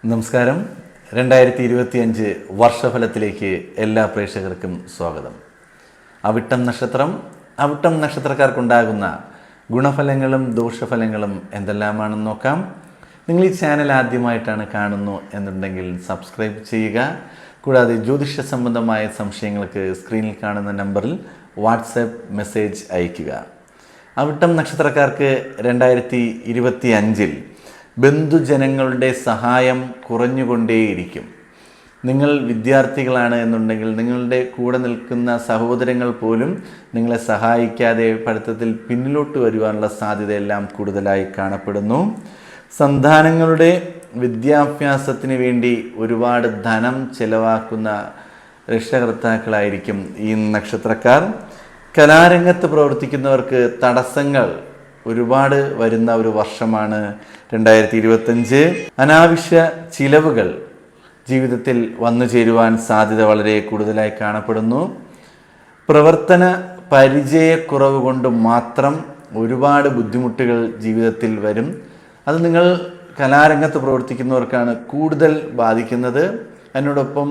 നമസ്കാരം. 2025 വർഷഫലത്തിലേക്ക് എല്ലാ പ്രേക്ഷകർക്കും സ്വാഗതം. അവിട്ടം നക്ഷത്രക്കാർക്കുണ്ടാകുന്ന ഗുണഫലങ്ങളും ദോഷഫലങ്ങളും എന്തെല്ലാമാണെന്ന് നോക്കാം. നിങ്ങൾ ഈ ചാനൽ ആദ്യമായിട്ടാണ് കാണുന്നു എന്നുണ്ടെങ്കിൽ സബ്സ്ക്രൈബ് ചെയ്യുക. കൂടാതെ ജ്യോതിഷ സംബന്ധമായ സംശയങ്ങൾക്ക് സ്ക്രീനിൽ കാണുന്ന നമ്പറിൽ വാട്സാപ്പ് മെസ്സേജ് അയയ്ക്കുക. അവിട്ടം നക്ഷത്രക്കാർക്ക് 2025 ബന്ധുജനങ്ങളുടെ സഹായം കുറഞ്ഞുകൊണ്ടേയിരിക്കും. നിങ്ങൾ വിദ്യാർത്ഥികളാണ് എന്നുണ്ടെങ്കിൽ നിങ്ങളുടെ കൂടെ നിൽക്കുന്ന സഹോദരങ്ങൾ പോലും നിങ്ങളെ സഹായിക്കാതെ പഠിത്തത്തിൽ പിന്നിലോട്ട് വരുവാനുള്ള സാധ്യതയെല്ലാം കൂടുതലായി കാണപ്പെടുന്നു. സന്താനങ്ങളുടെ വിദ്യാഭ്യാസത്തിന് വേണ്ടി ഒരുപാട് ധനം ചെലവാക്കുന്ന രക്ഷകർത്താക്കളായിരിക്കും ഈ നക്ഷത്രക്കാർ. കലാരംഗത്ത് പ്രവർത്തിക്കുന്നവർക്ക് തടസ്സങ്ങൾ ഒരുപാട് വരുന്ന ഒരു വർഷമാണ് 2025. അനാവശ്യ ചിലവുകൾ ജീവിതത്തിൽ വന്നു ചേരുവാൻ സാധ്യത വളരെ കൂടുതലായി കാണപ്പെടുന്നു. പ്രവർത്തന പരിചയക്കുറവ് കൊണ്ട് മാത്രം ഒരുപാട് ബുദ്ധിമുട്ടുകൾ ജീവിതത്തിൽ വരും. അത് നിങ്ങൾ കലാരംഗത്ത് പ്രവർത്തിക്കുന്നവർക്കാണ് കൂടുതൽ ബാധിക്കുന്നത്. അതിനോടൊപ്പം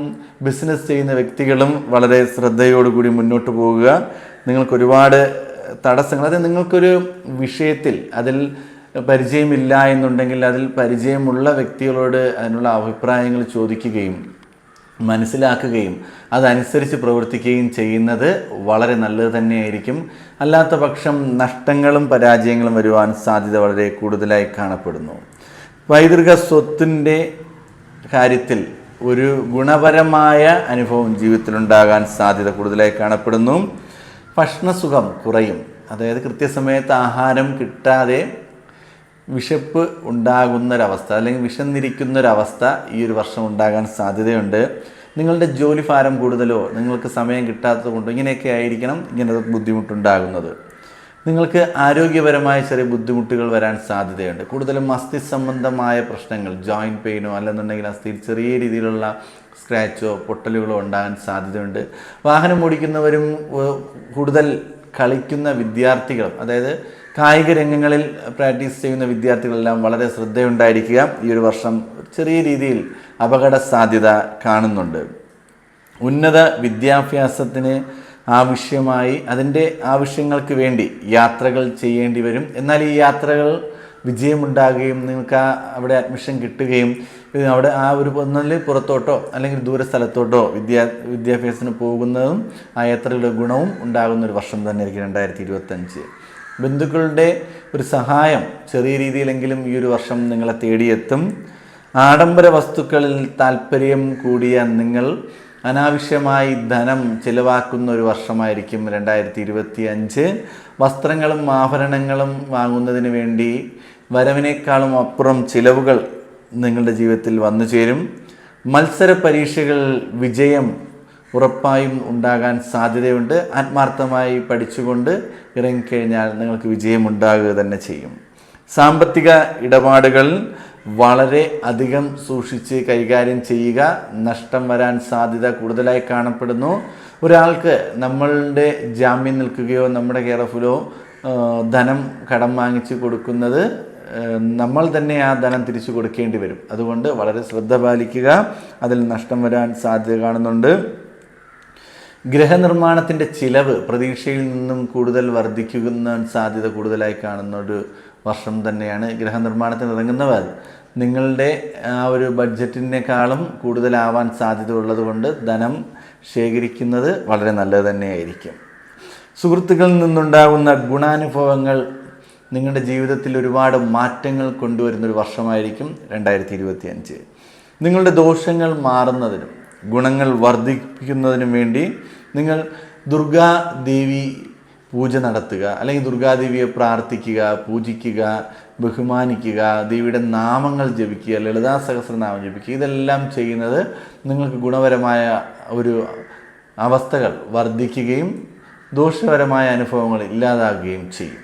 ബിസിനസ് ചെയ്യുന്ന വ്യക്തികളും വളരെ ശ്രദ്ധയോടുകൂടി മുന്നോട്ട് പോകുക. നിങ്ങൾക്കൊരുപാട് തടസ്സങ്ങൾ, അത് നിങ്ങൾക്കൊരു വിഷയത്തിൽ അതിൽ പരിചയമില്ല എന്നുണ്ടെങ്കിൽ അതിൽ പരിചയമുള്ള വ്യക്തികളോട് അതിനുള്ള അഭിപ്രായങ്ങൾ ചോദിക്കുകയും മനസ്സിലാക്കുകയും അതനുസരിച്ച് പ്രവർത്തിക്കുകയും ചെയ്യുന്നത് വളരെ നല്ലത് തന്നെയായിരിക്കും. അല്ലാത്ത പക്ഷം നഷ്ടങ്ങളും പരാജയങ്ങളും വരുവാൻ സാധ്യത വളരെ കൂടുതലായി കാണപ്പെടുന്നു. പൈതൃക സ്വത്തിൻ്റെ കാര്യത്തിൽ ഒരു ഗുണപരമായ അനുഭവം ജീവിതത്തിലുണ്ടാകാൻ സാധ്യത കൂടുതലായി കാണപ്പെടുന്നു. ഭക്ഷണസുഖം കുറയും. അതായത് കൃത്യസമയത്ത് ആഹാരം കിട്ടാതെ വിശപ്പ് ഉണ്ടാകുന്നൊരവസ്ഥ അല്ലെങ്കിൽ വിശന്നിരിക്കുന്നൊരവസ്ഥ ഈ ഒരു വർഷം ഉണ്ടാകാൻ സാധ്യതയുണ്ട്. നിങ്ങളുടെ ജോലി ഭാരം കൂടുതലോ നിങ്ങൾക്ക് സമയം കിട്ടാത്തത് കൊണ്ടോ ഇങ്ങനെയൊക്കെ ആയിരിക്കണം ഇങ്ങനെ ബുദ്ധിമുട്ടുണ്ടാകുന്നത്. നിങ്ങൾക്ക് ആരോഗ്യപരമായ ചെറിയ ബുദ്ധിമുട്ടുകൾ വരാൻ സാധ്യതയുണ്ട്. കൂടുതലും അസ്ഥി സംബന്ധമായ പ്രശ്നങ്ങൾ, ജോയിൻറ്റ് പെയിനോ അല്ലെന്നുണ്ടെങ്കിൽ അസ്ഥിയിൽ ചെറിയ രീതിയിലുള്ള സ്ക്രാച്ചോ പൊട്ടലുകളോ ഉണ്ടാകാൻ സാധ്യതയുണ്ട്. വാഹനം ഓടിക്കുന്നവരും കൂടുതൽ കളിക്കുന്ന വിദ്യാർത്ഥികളും, അതായത് കായിക രംഗങ്ങളിൽ പ്രാക്ടീസ് ചെയ്യുന്ന വിദ്യാർത്ഥികളെല്ലാം വളരെ ശ്രദ്ധയുണ്ടായിരിക്കുക. ഈ ഒരു വർഷം ചെറിയ രീതിയിൽ അപകട സാധ്യത കാണുന്നുണ്ട്. ഉന്നത വിദ്യാഭ്യാസത്തിന് ആവശ്യമായി അതിൻ്റെ ആവശ്യങ്ങൾക്ക് വേണ്ടി യാത്രകൾ ചെയ്യേണ്ടി വരും. എന്നാൽ ഈ യാത്രകൾ വിജയമുണ്ടാകുകയും നിങ്ങൾക്ക് അവിടെ അഡ്മിഷൻ കിട്ടുകയും അവിടെ ആ ഒരു ഒന്നിൽ പുറത്തോട്ടോ അല്ലെങ്കിൽ ദൂരസ്ഥലത്തോട്ടോ വിദ്യാഭ്യാസത്തിന് പോകുന്നതും ആ യാത്രയുടെ ഗുണവും ഉണ്ടാകുന്ന ഒരു വർഷം തന്നെയായിരിക്കും 2025. ബന്ധുക്കളുടെ ഒരു സഹായം ചെറിയ രീതിയിലെങ്കിലും ഈ ഒരു വർഷം നിങ്ങളെ തേടിയെത്തും. ആഡംബര വസ്തുക്കളിൽ താല്പര്യം കൂടിയ നിങ്ങൾ അനാവശ്യമായി ധനം ചിലവാക്കുന്ന ഒരു വർഷമായിരിക്കും 2025. വസ്ത്രങ്ങളും ആഭരണങ്ങളും വാങ്ങുന്നതിന് വേണ്ടി വരവിനേക്കാളും അപ്പുറം ചിലവുകൾ നിങ്ങളുടെ ജീവിതത്തിൽ വന്നു ചേരും. മത്സര പരീക്ഷകൾ വിജയം ഉറപ്പായും ഉണ്ടാകാൻ സാധ്യതയുണ്ട്. ആത്മാർത്ഥമായി പഠിച്ചുകൊണ്ട് ഇറങ്ങിക്കഴിഞ്ഞാൽ നിങ്ങൾക്ക് വിജയമുണ്ടാകുക തന്നെ ചെയ്യും. സാമ്പത്തിക ഇടപാടുകൾ വളരെ അധികം സൂക്ഷിച്ച് കൈകാര്യം ചെയ്യുക. നഷ്ടം വരാൻ സാധ്യത കൂടുതലായി കാണപ്പെടുന്നു. ഒരാൾക്ക് നമ്മളുടെ ജാമ്യം നിൽക്കുകയോ നമ്മുടെ കെയർ ഓഫിലോ ധനം കടം വാങ്ങിച്ച് കൊടുക്കുന്നത് നമ്മൾ തന്നെ ആ ധനം തിരിച്ചു കൊടുക്കേണ്ടി വരും. അതുകൊണ്ട് വളരെ ശ്രദ്ധ പാലിക്കുക. അതിൽ നഷ്ടം വരാൻ സാധ്യത കാണുന്നുണ്ട്. ഗൃഹനിർമ്മാണത്തിൻ്റെ ചിലവ് പ്രതീക്ഷയിൽ നിന്നും കൂടുതൽ വർദ്ധിക്കുന്ന സാധ്യത കൂടുതലായി കാണുന്ന ഒരു വർഷം തന്നെയാണ്. ഗൃഹനിർമ്മാണത്തിന് ഇറങ്ങുന്നവർ നിങ്ങളുടെ ആ ഒരു ബഡ്ജറ്റിനേക്കാളും കൂടുതലാവാൻ സാധ്യത ഉള്ളതുകൊണ്ട് ധനം ശേഖരിക്കുന്നത് വളരെ നല്ലത് തന്നെയായിരിക്കും. സുഹൃത്തുക്കളിൽ നിന്നുണ്ടാകുന്ന ഗുണാനുഭവങ്ങൾ നിങ്ങളുടെ ജീവിതത്തിൽ ഒരുപാട് മാറ്റങ്ങൾ കൊണ്ടുവരുന്നൊരു വർഷമായിരിക്കും 2025. നിങ്ങളുടെ ദോഷങ്ങൾ മാറുന്നതിനും ഗുണങ്ങൾ വർദ്ധിപ്പിക്കുന്നതിനും വേണ്ടി നിങ്ങൾ ദുർഗാദേവി പൂജ നടത്തുക, അല്ലെങ്കിൽ ദുർഗാദേവിയെ പ്രാർത്ഥിക്കുക, പൂജിക്കുക, ബഹുമാനിക്കുക, ദേവിയുടെ നാമങ്ങൾ ജപിക്കുക, ലളിതാ സഹസ്രനാമം ജപിക്കുക. ഇതെല്ലാം ചെയ്യുന്നത് നിങ്ങൾക്ക് ഗുണപരമായ ഒരു അവസ്ഥകൾ വർദ്ധിക്കുകയും ദോഷപരമായ അനുഭവങ്ങൾ ഇല്ലാതാകുകയും ചെയ്യും.